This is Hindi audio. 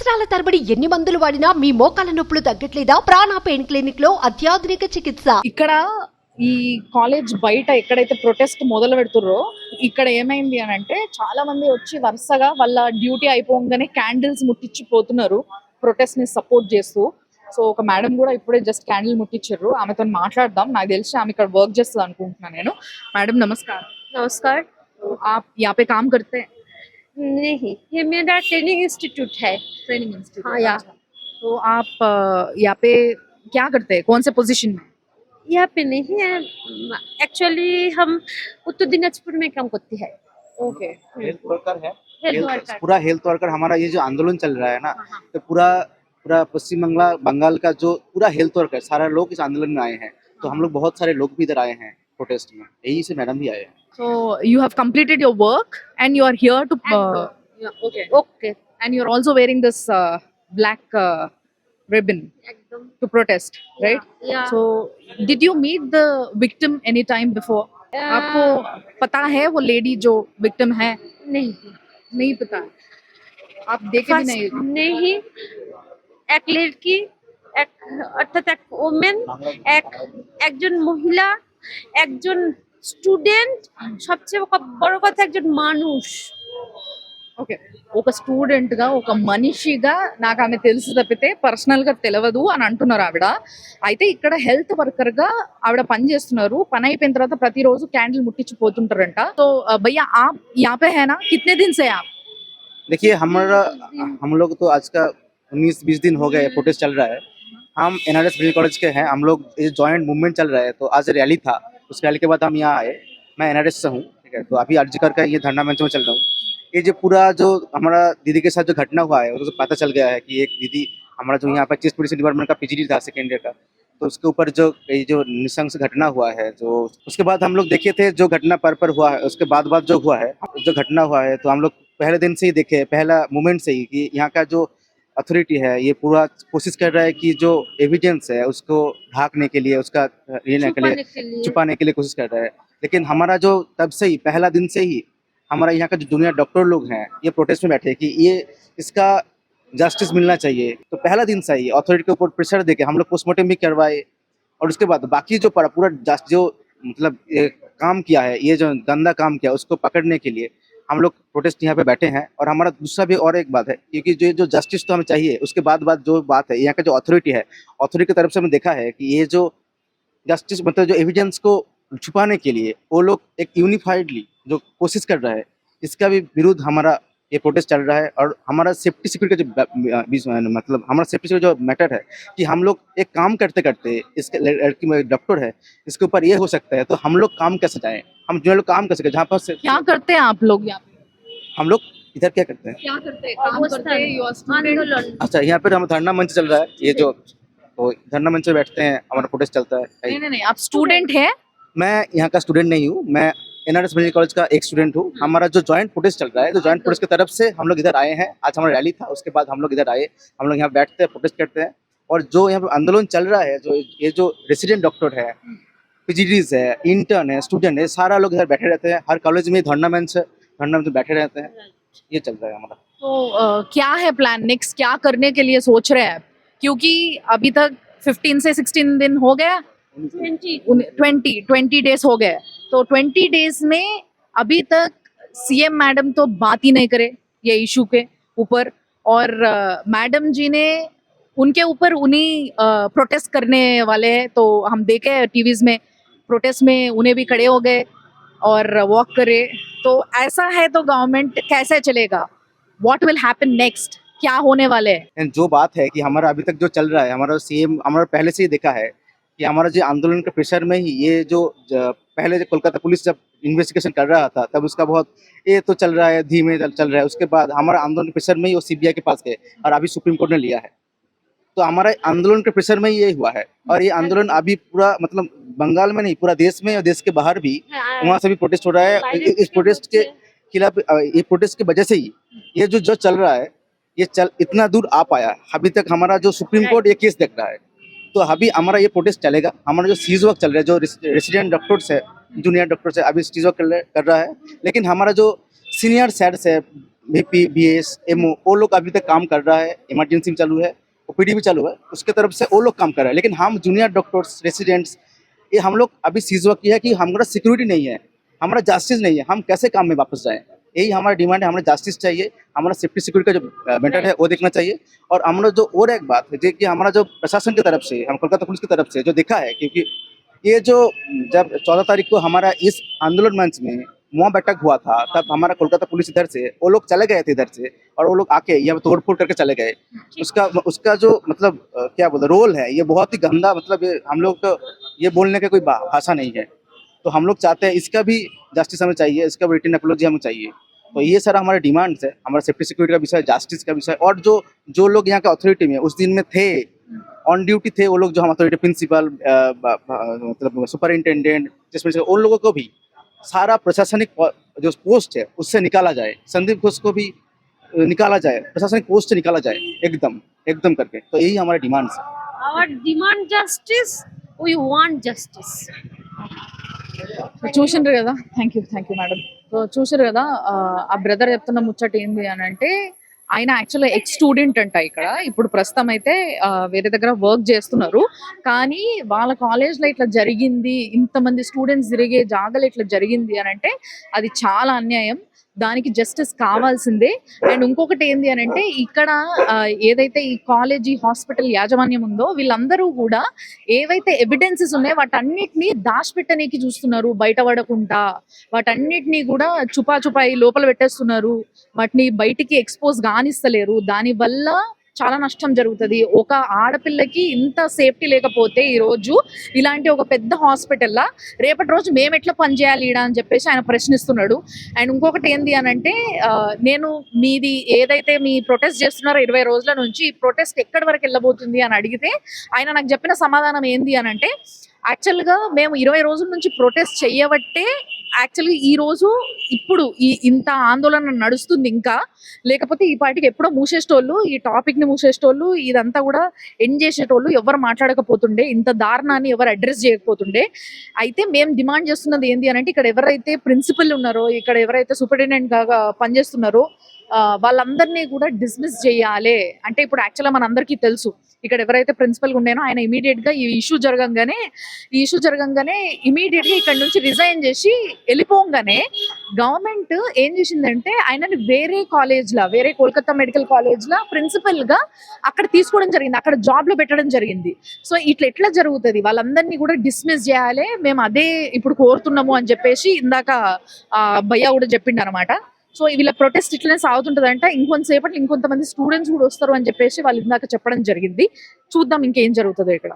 సంవత్సరాల తరబడి ఎన్ని మందులు వాడినా మీ మోకాల నొప్పులు తగ్గట్లేదా? ప్రాణ పెయిన్ క్లినిక్ లో అత్యాధునిక చికిత్స. ఇక్కడ ఈ కాలేజ్ బయట ఎక్కడైతే ప్రొటెస్ట్ మొదలు పెడుతుర్రో ఇక్కడ ఏమైంది అని అంటే చాలా మంది వచ్చి వరుసగా వాళ్ళ డ్యూటీ అయిపోగానే క్యాండిల్స్ ముట్టించి పోతున్నారు ప్రొటెస్ట్ ని సపోర్ట్ చేస్తూ. సో ఒక మేడం కూడా ఇప్పుడే జస్ట్ క్యాండిల్ ముట్టించారు. ఆమెతో మాట్లాడదాం. నాకు తెలిసి ఆమె ఇక్కడ వర్క్ చేస్తుంది అనుకుంటున్నాను నేను. మేడం नमस्कार। नमस्कार। आप यहाँ पे काम करते हैं? नहीं, ये मेरा ट्रेनिंग इंस्टीट्यूट है। Training institute. हाँ, या। तो आप यहाँ पे क्या करते हैं, कौन से पोजीशन में? यहाँ पे नहीं है, एक्चुअली हम उत्तर दिनाजपुर में काम करते हैं। ओके। हेल्थ वर्कर है। Health worker. पूरा हेल्थ वर्कर हमारा ये जो आंदोलन चल रहा है ना, हाँ। तो पूरा पूरा पश्चिम बंगाल का जो पूरा हेल्थ वर्कर सारा लोग इस आंदोलन में आए हैं। तो हम लोग बहुत सारे लोग भी इधर आए हैं प्रोटेस्ट में, यही से मैडम भी आए हैं। So you have completed your work and you are here to okay. Okay, And you are also wearing this black ribbon एकदम। to protest, right? या। So did you meet the victim any time before? आपको पता है वो लेडी जो victim है? नहीं, नहीं पता। आप देखे भी नहीं? नहीं, एक लड़की, एक अर्थात एक वुमेन, একজন মহিলা, একজন স্টুডেন্ট, সবচেয়ে বড় কথা একজন মানুষ। ఓకే, ఒక స్టూడెంట్ గా ఒక మనిషిగా నాకు ఆమె తెలుసు తప్పితే పర్సనల్ గా తెలియదు అని అంటున్నారు ఆవిడ. అయితే ఇక్కడ హెల్త్ వర్కర్ గా ఆవిడ పని చేస్తున్నారు. పని అయిపోయిన తర్వాత ప్రతిరోజు క్యాండిల్ ముట్టించి పోతుంటారంట. సో భయ్యా आप यहाँ पे है ना, कितने दिन से आप? देखिए हम लोग तो आज का 19-20 दिन हो गए प्रोटेस्ट चल रहा है। हम NRS मेडिकल कॉलेज के हैं। हम लोग ये जॉइंट मूवमेंट चल रहा है, तो आज रैली था, उस रैली के बाद हम यहाँ आए। मैं NRS से हूँ, ठीक है। तो अभी आरजीकर का ये धरना मंच में चल रहा हूँ। ये जो पूरा जो हमारा दीदी के साथ जो घटना हुआ है उसको पता चल गया है कि एक दीदी हमारा जो यहाँ पर चीफ मेडिसिन डिपार्टमेंट का PGD था सेकेंड ईयर का, तो उसके ऊपर जो ये जो नृशंस घटना हुआ है, जो उसके बाद हम लोग देखे थे जो घटना पर हुआ है, उसके बाद जो हुआ है, जो घटना हुआ है, तो हम लोग पहले दिन से ही देखे, पहला मोमेंट से ही कि यहाँ का जो अथॉरिटी है ये पूरा कोशिश कर रहा है कि जो एविडेंस है उसको ढाकने के लिए, उसका लेने के लिए, छुपाने के लिए कोशिश कर रहा है। लेकिन हमारा जो तब से ही पहला दिन से ही हमारा यहाँ का जो जूनियर डॉक्टर लोग हैं ये प्रोटेस्ट में बैठे कि ये इसका जस्टिस मिलना चाहिए। तो पहला दिन से ही अथॉरिटी के ऊपर प्रेशर देके हम लोग पोस्टमार्टम भी करवाए, और उसके बाद बाकी जो पूरा जो मतलब ये काम किया है, ये जो गंदा काम किया उसको पकड़ने के लिए हम लोग प्रोटेस्ट यहाँ पे बैठे हैं। और हमारा दूसरा भी और एक बात है, क्योंकि जो जस्टिस तो हमें चाहिए, उसके बाद जो बात है यहाँ का जो अथॉरिटी है, अथॉरिटी की तरफ से हमने देखा है कि ये जो जस्टिस मतलब जो एविडेंस को छुपाने के लिए वो लोग एक यूनिफाइडली जो कोशिश कर रहा है, इसका भी विरुद्ध हमारा ये प्रोटेस्ट चल रहा है। और हमारा सेफ्टी सिक्योरिटी का जो मतलब हमारा सेफ्टी सिक्योरिटी जो मैटर है कि हम लोग एक काम करते करते इसके लड़की में डॉक्टर है, इसके ऊपर ये हो सकता है, तो हम लोग काम कैसे जाएं, हम जो लोग काम कर सके जहाँ पर क्या करते हैं आप लोग यहाँ पे? हम लोग इधर क्या करते हैं, क्या करते हैं? काम करते हैं? You are student? आंदोलन। अच्छा यहाँ पर हम धरना मंच चल रहा है, ये जो तो धरना मंच पे बैठते हैं, हमारा प्रोटेस्ट चलता है। नहीं, आप स्टूडेंट है? मैं यहाँ का स्टूडेंट नहीं हूँ, मैं NRS मेडिकल कॉलेज का एक स्टूडेंट हूँ। हमारा जो जॉइंट प्रोटेस्ट चल रहा है, तो जॉइंट प्रोटेस्ट की तरफ से हम लोग इधर आए हैं। आज हमारा रैली था, उसके बाद हम लोग इधर आए, हम लोग यहाँ बैठते हैं, प्रोटेस्ट करते हैं। और जो यहाँ पे आंदोलन चल रहा है, जो ये जो रेसिडेंट डॉक्टर है, PGDs है, इंटर्न है, स्टूडेंट है, सारा लोग इधर बैठे रहते हैं। हर कॉलेज में धरना मंच बैठे रहते हैं। ये चल रहा है हमारा। तो क्या है प्लान नेक्स्ट, क्या करने के लिए सोच रहे हैं आप? क्योंकि अभी तक 15 से 16 दिन हो गया, 20 डेज हो गए। तो 20 डेज में अभी तक CM मैडम तो बात ही नहीं करे ये इशू के ऊपर, और मैडम जी ने उनके ऊपर उन्हीं प्रोटेस्ट करने वाले हैं। तो हम देखे टीवीज में प्रोटेस्ट में उन्हें भी खड़े हो गए और वॉक करे। तो ऐसा है तो गवर्नमेंट कैसे चलेगा? What will happen next? क्या होने वाले हैं? जो बात है कि हमारा अभी तक जो चल रहा है, हमारा CM हमारा पहले से ही देखा है कि हमारा जो आंदोलन के प्रेशर में ही ये जो पहले जो कोलकाता पुलिस जब इन्वेस्टिगेशन कर रहा था, तब उसका बहुत ये तो चल रहा है, धीमे चल रहा है। उसके बाद हमारा आंदोलन के प्रेशर में ही वो CBI के पास गए, और अभी सुप्रीम कोर्ट ने लिया है। तो हमारा आंदोलन के प्रेशर में ही ये हुआ है। और ये आंदोलन अभी पूरा मतलब बंगाल में नहीं, पूरा देश में और देश के बाहर भी वहाँ से भी प्रोटेस्ट हो रहा है। इस प्रोटेस्ट के खिलाफ, ये प्रोटेस्ट की वजह से ही ये जो चल रहा है, ये इतना दूर आ पाया। अभी तक हमारा जो सुप्रीम कोर्ट ये केस देख रहा है, तो अभी हमारा ये प्रोटेस्ट चलेगा। हमारा जो सीज वर्क चल रहा है, जो रेसिडेंट डॉक्टर्स है, जूनियर डॉक्टर्स है, अभी सीज वर्क कर रहा है। लेकिन हमारा जो सीनियर सेट्स है, बीपी बीएस एमओ वो लोग अभी तक काम कर रहा है, इमरजेंसी भी चालू है, ओपीडी भी चालू है, उसके तरफ से वो लोग काम कर रहे हैं। लेकिन हम जूनियर डॉक्टर्स रेसिडेंट्स ये हम लोग अभी सीज वर्क किया है कि हमारा सिक्योरिटी नहीं है, हमारा जस्टिस नहीं है, हम कैसे काम में वापस जाएं। यही हमारा डिमांड है, हमारा जस्टिस चाहिए, हमारा सेफ्टी सिक्योरिटी का जो मैटर है वो देखना चाहिए। और हमारा जो और एक बात है कि हमारा जो प्रशासन की तरफ से, हम कोलकाता पुलिस की तरफ से जो देखा है, क्योंकि ये जो जब 14 तारीख को हमारा इस आंदोलन मंच में मॉब अटैक हुआ था, तब हमारा कोलकाता पुलिस इधर से वो लोग चले गए थे इधर से, और वो लोग आके यहाँ तोड़फोड़ करके चले गए। उसका जो मतलब क्या बोलते रोल है, ये बहुत ही गंदा, मतलब ये हम लोग को ये बोलने का कोई भाषा नहीं है। तो हम लोग चाहते हैं इसका भी जस्टिस हमें चाहिए, इसका भी रिटर्न एक्नॉलेज हमें चाहिए। तो ये सारा हमारे डिमांड्स है, हमारा सेफ्टी सिक्योरिटी का विषय, जस्टिस का विषय, और जो लोग यहाँ के अथॉरिटी में उस दिन में थे, ऑन ड्यूटी थे, वो लोग जो हम अथॉरिटी प्रिंसिपल मतलब सुपरिंटेंडेंट जिसमें उन लोगों को भी सारा प्रशासनिक जो पोस्ट है उससे निकाला जाए, संदीप घोष को भी निकाला जाए, प्रशासनिक पोस्ट से निकाला जाए एकदम करके। तो यही हमारे डिमांड्स है। Our demand justice. We want justice. చూసిండ్రు కదా, థ్యాంక్ యూ మేడం. సో చూసారు కదా, ఆ బ్రదర్ చెప్తున్న ముచ్చట ఏంది అని అంటే, ఆయన యాక్చువల్గా ఎక్స్ స్టూడెంట్ అంట. ఇక్కడ ఇప్పుడు ప్రస్తుతం అయితే వేరే దగ్గర వర్క్ చేస్తున్నారు. కానీ వాళ్ళ కాలేజ్లో ఇట్లా జరిగింది, ఇంతమంది స్టూడెంట్స్ తిరిగే జాగాలో ఇట్లా జరిగింది అని అంటే అది చాలా అన్యాయం. దానికి జస్టిస్ కావాల్సిందే. అండ్ ఇంకొకటి ఏంది అని అంటే, ఇక్కడ ఏదైతే ఈ కాలేజీ హాస్పిటల్ యాజమాన్యం ఉందో వీళ్ళందరూ కూడా ఏవైతే ఎవిడెన్సెస్ ఉన్నాయో వాటన్నిటిని దాచిపెట్టనీకి చూస్తున్నారు, బయటపడకుండా వాటన్నిటినీ కూడా చుపాయి లోపల పెట్టేస్తున్నారు, వాటిని బయటికి ఎక్స్పోజ్ కానిస్తలేరు. దానివల్ల చాలా నష్టం జరుగుతుంది. ఒక ఆడపిల్లకి ఇంత సేఫ్టీ లేకపోతే ఈ రోజు ఇలాంటి ఒక పెద్ద హాస్పిటల్లా రేపటి రోజు మేము ఎట్లా పనిచేయాలి ఈడ అని చెప్పేసి ఆయన ప్రశ్నిస్తున్నాడు. అండ్ ఇంకొకటి ఏంది అని అంటే, నేను మీది ఏదైతే మీ ప్రొటెస్ట్ చేస్తున్నారో 20 రోజుల నుంచి ఈ ప్రొటెస్ట్ ఎక్కడి వరకు వెళ్ళబోతుంది అని అడిగితే ఆయన నాకు చెప్పిన సమాధానం ఏంది అని అంటే, యాక్చువల్గా మేము 20 రోజుల నుంచి ప్రొటెస్ట్ చెయ్యబట్టే యాక్చువల్గా ఈ రోజు ఇప్పుడు ఇంత ఆందోళన నడుస్తుంది. ఇంకా లేకపోతే ఈ పార్టీకి ఎప్పుడో మూసేసేటోళ్ళు, ఈ టాపిక్ ని మూసేసేటోళ్ళు, ఇదంతా కూడా ఎండ్ చేసేటోళ్ళు, ఎవరు మాట్లాడకపోతుండే, ఇంత దారుణాన్ని ఎవరు అడ్రస్ చేయకపోతుండే. అయితే మేము డిమాండ్ చేస్తున్నది ఏంటి అని అంటే, ఇక్కడ ఎవరైతే ప్రిన్సిపల్ ఉన్నారో, ఇక్కడ ఎవరైతే సూపరింటెండెంట్ గా పనిచేస్తున్నారో వాళ్ళందరినీ కూడా డిస్మిస్ చేయాలి. అంటే ఇప్పుడు యాక్చువల్గా మనందరికీ తెలుసు, ఇక్కడ ఎవరైతే ప్రిన్సిపల్ ఉండేనో ఆయన ఇమీడియట్ గా ఈ ఇష్యూ జరగంగానే ఇమీడియట్ గా ఇక్కడ నుంచి రిజైన్ చేసి వెళ్ళిపోగానే గవర్నమెంట్ ఏం చేసిందంటే ఆయనని వేరే కోల్కతా మెడికల్ కాలేజ్ లా ప్రిన్సిపల్ గా అక్కడ తీసుకోవడం జరిగింది, అక్కడ జాబ్ లో పెట్టడం జరిగింది. సో ఎట్లా జరుగుతుంది, వాళ్ళందరినీ కూడా డిస్మిస్ చేయాలి, మేము అదే ఇప్పుడు కోరుతున్నాము అని చెప్పేసి ఇందాక భయ్యా కూడా చెప్పిండు అనమాట. సో వీళ్ళ ప్రొటెస్ట్ ఇట్లనే సాగుతుంటదంట. ఇంకొంతసేపట్లో ఇంకొంతమంది స్టూడెంట్స్ కూడా వస్తారు అని చెప్పేసి వాళ్ళు ఇందాక చెప్పడం జరిగింది. చూద్దాం ఇంకేం జరుగుతుందో ఇక్కడ.